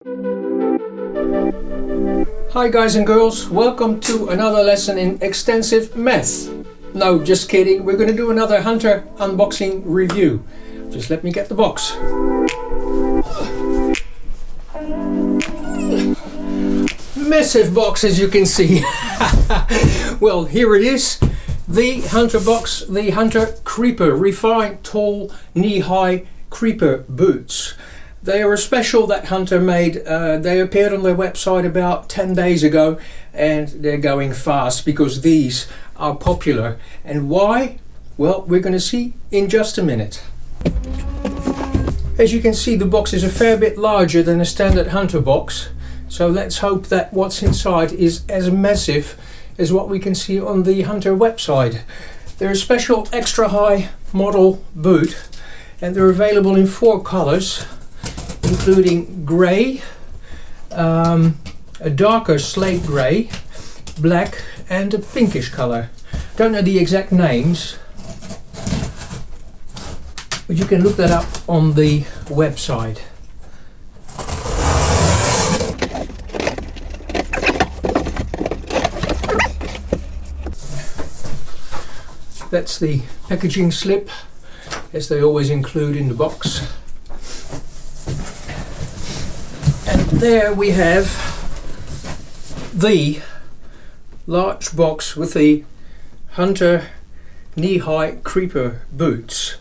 Hi guys and girls, welcome to another lesson in extensive math. No, just kidding, we're going to do another Hunter unboxing review. Just let me get the box. Massive box, as you can see. Well, here it is. The Hunter box, the Hunter Creeper Refined Tall Knee-High Creeper Boots. They are a special that Hunter made. They appeared on their website about 10 days ago and they're going fast because these are popular. And why? Well, we're going to see in just a minute. As you can see, the box is a fair bit larger than a standard Hunter box. So let's hope that what's inside is as massive as what we can see on the Hunter website. They're a special extra high model boot and they're available in 4 colors, including grey, a darker slate grey, black and a pinkish color. Don't know the exact names, but you can look that up on the website. That's the packaging slip, as they always include in the box. And there we have the large box with the Hunter knee-high creeper boots.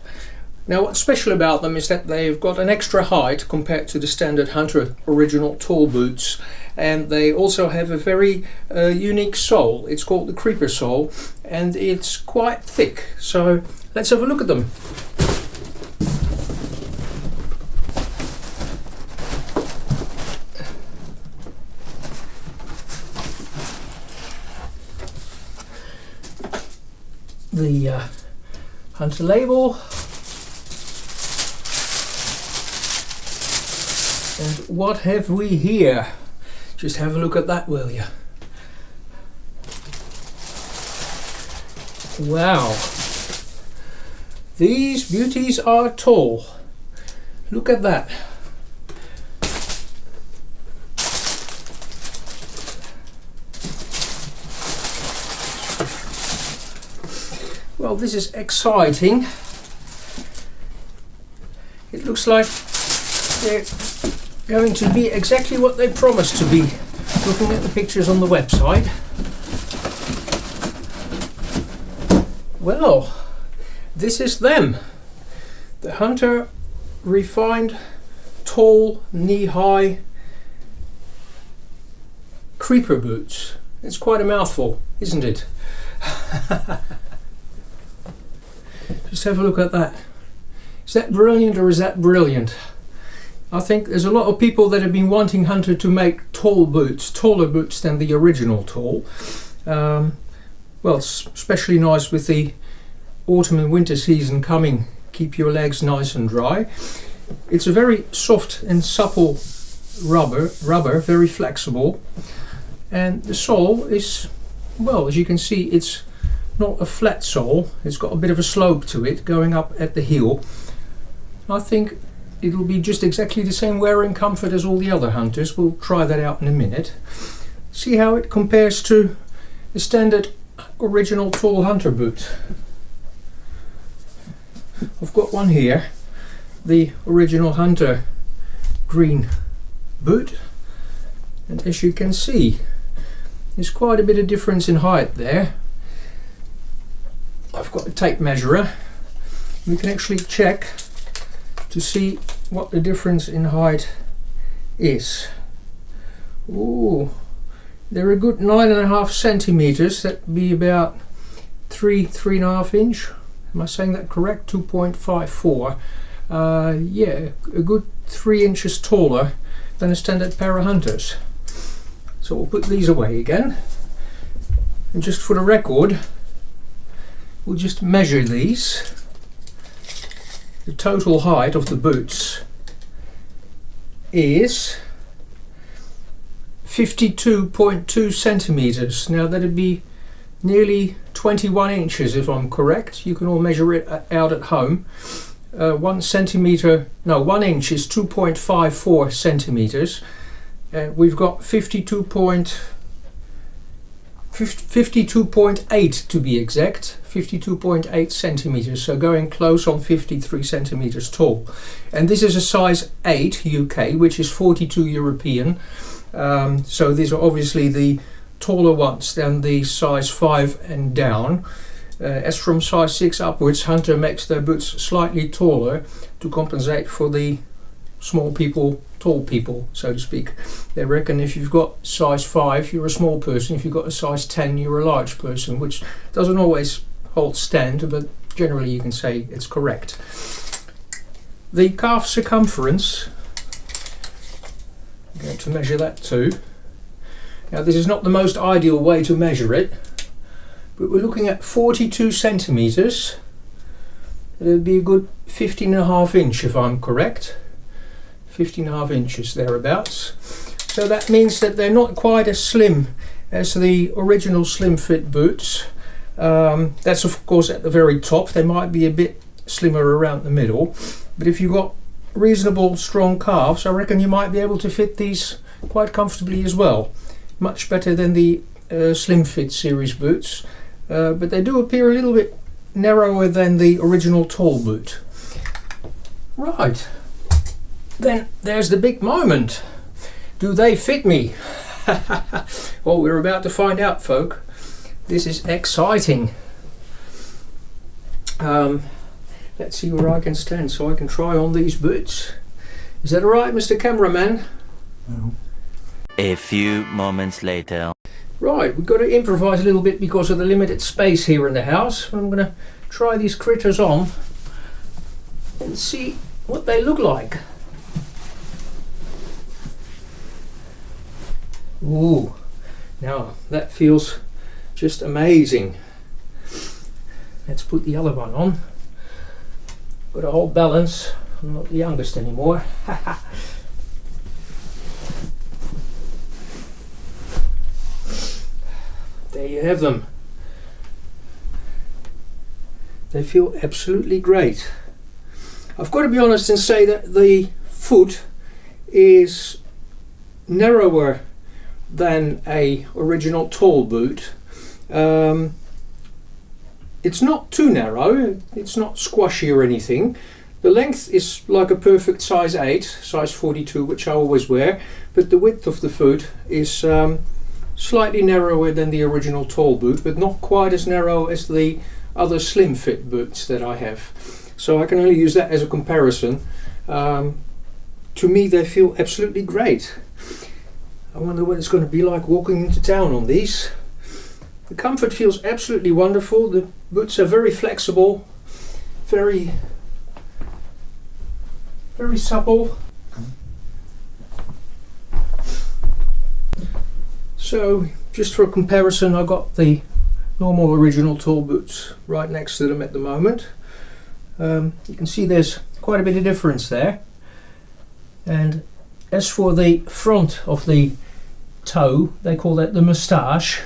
Now what's special about them is that they've got an extra height compared to the standard Hunter original tall boots, and they also have a very unique sole. It's called the creeper sole and it's quite thick. So let's have a look at them. The Hunter label, and what have we here? Just have a look at that, will you? Wow, these beauties are tall. Look at that. Well, this is exciting. It looks like they're going to be exactly what they promised to be, looking at the pictures on the website. Well, this is them. The Hunter Refined Tall Knee-High Creeper Boots. It's quite a mouthful, isn't it? Just have a look at that. Is that brilliant or is that brilliant? I think there's a lot of people that have been wanting Hunter to make tall boots, taller boots than the original tall. Well, it's especially nice with the autumn and winter season coming. Keep your legs nice and dry. It's a very soft and supple rubber, very flexible. And the sole is, well, as you can see, it's not a flat sole. It's got a bit of a slope to it going up at the heel. I think it'll be just exactly the same wear and comfort as all the other Hunters. We'll try that out in a minute. See how it compares to the standard original tall Hunter boot. I've got one here, the original Hunter green boot, and as you can see, there's quite a bit of difference in height there. I've got a tape measurer. We can actually check to see what the difference in height is. Ooh, they're a good 9.5 centimeters. That'd be about 3.5 inch. Am I saying that correct? 2.54. Yeah, a good 3 inches taller than a standard pair of Hunters. So we'll put these away again. And just for the record, we'll just measure these. The total height of the boots is 52.2 centimeters. Now that'd be nearly 21 inches if I'm correct. You can all measure it out at home. 1 inch is 2.54 centimeters, and we've got 52.8 to be exact, 52.8 centimeters, so going close on 53 centimeters tall. And this is a size 8 UK, which is 42 European. So these are obviously the taller ones than the size 5 and down. As from size 6 upwards, Hunter makes their boots slightly taller to compensate for the small people, tall people, so to speak. They reckon if you've got size 5, you're a small person. If you've got a size 10, you're a large person, which doesn't always hold stand, but generally you can say it's correct. The calf circumference, I'm going to measure that too. Now this is not the most ideal way to measure it, but we're looking at 42 centimeters. It would be a good 15.5 inch if I'm correct. 15.5 inches thereabouts. So that means that they're not quite as slim as the original slim fit boots. That's of course at the very top. They might be a bit slimmer around the middle, but if you've got reasonable strong calves, I reckon you might be able to fit these quite comfortably as well. Much better than the slim fit series boots, but they do appear a little bit narrower than the original tall boot. Right. Then there's the big moment. Do they fit me? Well, we're about to find out, folk. This is exciting. Let's see where I can stand so I can try on these boots. Is that alright, Mr. Cameraman? No. A few moments later. Right, we've got to improvise a little bit because of the limited space here in the house. I'm going to try these critters on and see what they look like. Ooh, now that feels just amazing. Let's put the other one on. Got to hold balance. I'm not the youngest anymore. There you have them. They feel absolutely great. I've got to be honest and say that the foot is narrower than a original tall boot. It's not too narrow, it's not squashy or anything. The length is like a perfect size 8, size 42, which I always wear, but the width of the foot is slightly narrower than the original tall boot, but not quite as narrow as the other slim fit boots that I have. So I can only use that as a comparison. To me they feel absolutely great. I wonder what it's going to be like walking into town on these. The comfort feels absolutely wonderful. The boots are very flexible, very supple. So just for comparison, I got the normal original tall boots right next to them at the moment. You can see there's quite a bit of difference there. And as for the front of the toe, they call that the moustache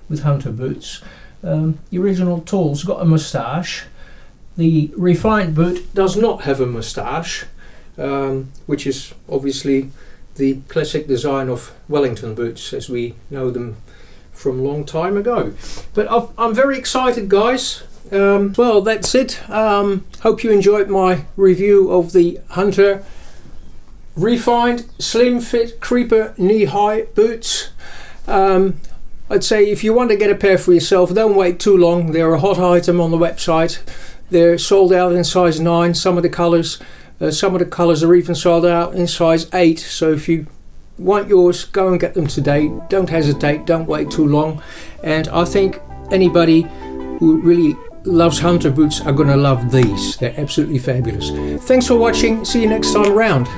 with Hunter boots. The original tall's got a moustache. The refined boot does not have a moustache, which is obviously the classic design of Wellington boots as we know them from a long time ago. But I'm very excited, guys. Well, that's it. Hope you enjoyed my review of the Hunter refined slim fit creeper knee-high boots. I'd say if you want to get a pair for yourself, don't wait too long. They're a hot item on the website. They're sold out in size 9. Some of the colours are even sold out in size 8. So if you want yours, go and get them today. Don't hesitate, don't wait too long. And I think anybody who really loves Hunter boots are going to love these. They're absolutely fabulous. Thanks for watching. See you next time around.